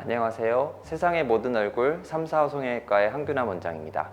안녕하세요. 세상의 모든 얼굴 3, 4호 성형외과의 한균남 원장입니다.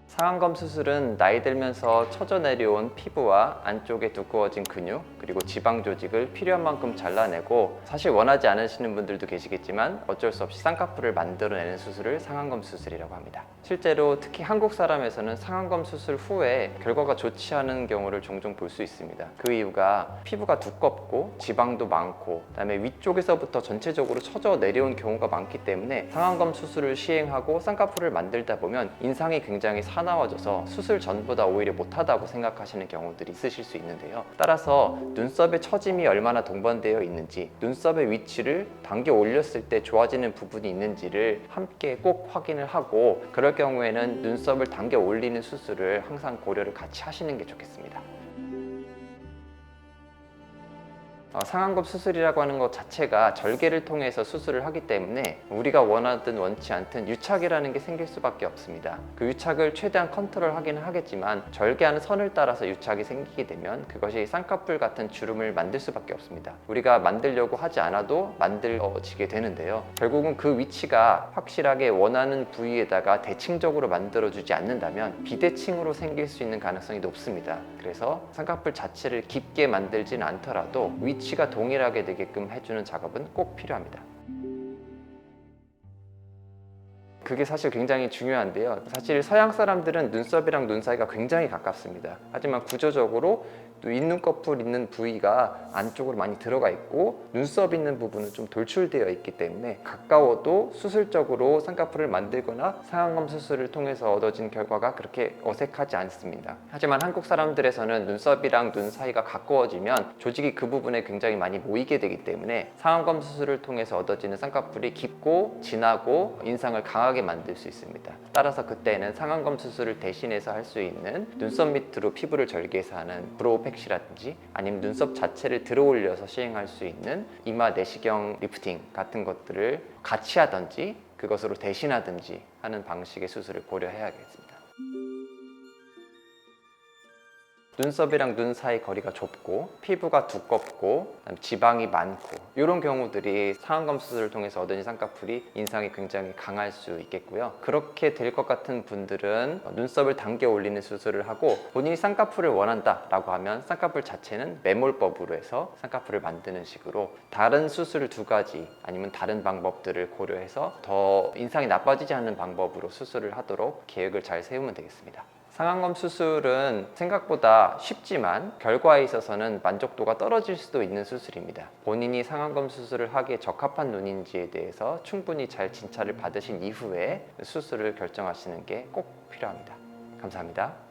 상안검 수술은 나이 들면서 처져 내려온 피부와 안쪽에 두꺼워진 근육 그리고 지방 조직을 필요한 만큼 잘라내고, 사실 원하지 않으시는 분들도 계시겠지만 어쩔 수 없이 쌍꺼풀을 만들어내는 수술을 상안검 수술이라고 합니다. 실제로 특히 한국 사람에서는 상안검 수술 후에 결과가 좋지 않은 경우를 종종 볼 수 있습니다. 그 이유가 피부가 두껍고 지방도 많고 그다음에 위쪽에서부터 전체적으로 처져 내려온 경우가 많기 때문에 상안검 수술을 시행하고 쌍꺼풀을 만들다 보면 인상이 굉장히 사나워져서 수술 전보다 오히려 못하다고 생각하시는 경우들이 있으실 수 있는데요. 따라서 눈썹의 처짐이 얼마나 동반되어 있는지, 눈썹의 위치를 당겨 올렸을 때 좋아지는 부분이 있는지를 함께 꼭 확인을 하고, 그럴 경우에는 눈썹을 당겨 올리는 수술을 항상 고려를 같이 하시는 게 좋겠습니다. 상안검 수술이라고 하는 것 자체가 절개를 통해서 수술을 하기 때문에 우리가 원하든 원치 않든 유착이라는 게 생길 수밖에 없습니다. 그 유착을 최대한 컨트롤하기는 하겠지만 절개하는 선을 따라서 유착이 생기게 되면 그것이 쌍꺼풀 같은 주름을 만들 수밖에 없습니다. 우리가 만들려고 하지 않아도 만들어지게 되는데요. 결국은 그 위치가 확실하게 원하는 부위에다가 대칭적으로 만들어주지 않는다면 비대칭으로 생길 수 있는 가능성이 높습니다. 그래서 쌍꺼풀 자체를 깊게 만들진 않더라도 위치가 동일하게 되게끔 해주는 작업은 꼭 필요합니다. 그게 사실 굉장히 중요한데요. 사실 서양 사람들은 눈썹이랑 눈 사이가 굉장히 가깝습니다. 하지만 구조적으로 또 윗눈꺼풀 있는 부위가 안쪽으로 많이 들어가 있고 눈썹 있는 부분은 좀 돌출되어 있기 때문에 가까워도 수술적으로 쌍꺼풀을 만들거나 상안검 수술을 통해서 얻어진 결과가 그렇게 어색하지 않습니다. 하지만 한국 사람들에서는 눈썹이랑 눈 사이가 가까워지면 조직이 그 부분에 굉장히 많이 모이게 되기 때문에 상안검 수술을 통해서 얻어지는 쌍꺼풀이 깊고 진하고 인상을 강하게 만들 수 있습니다. 따라서 그때는 상안검 수술을 대신해서 할 수 있는 눈썹 밑으로 피부를 절개해서 하는 브로우팩시라든지 아니면 눈썹 자체를 들어 올려서 시행할 수 있는 이마 내시경 리프팅 같은 것들을 같이 하든지 그것으로 대신하든지 하는 방식의 수술을 고려해야겠습니다. 눈썹이랑 눈 사이 거리가 좁고 피부가 두껍고 지방이 많고 이런 경우들이 상안검 수술을 통해서 얻은 쌍꺼풀이 인상이 굉장히 강할 수 있겠고요. 그렇게 될 것 같은 분들은 눈썹을 당겨 올리는 수술을 하고, 본인이 쌍꺼풀을 원한다 라고 하면 쌍꺼풀 자체는 매몰법으로 해서 쌍꺼풀을 만드는 식으로 다른 수술 2가지 아니면 다른 방법들을 고려해서 더 인상이 나빠지지 않는 방법으로 수술을 하도록 계획을 잘 세우면 되겠습니다. 상안검 수술은 생각보다 쉽지만 결과에 있어서는 만족도가 떨어질 수도 있는 수술입니다. 본인이 상안검 수술을 하기에 적합한 눈인지에 대해서 충분히 잘 진찰을 받으신 이후에 수술을 결정하시는 게 꼭 필요합니다. 감사합니다.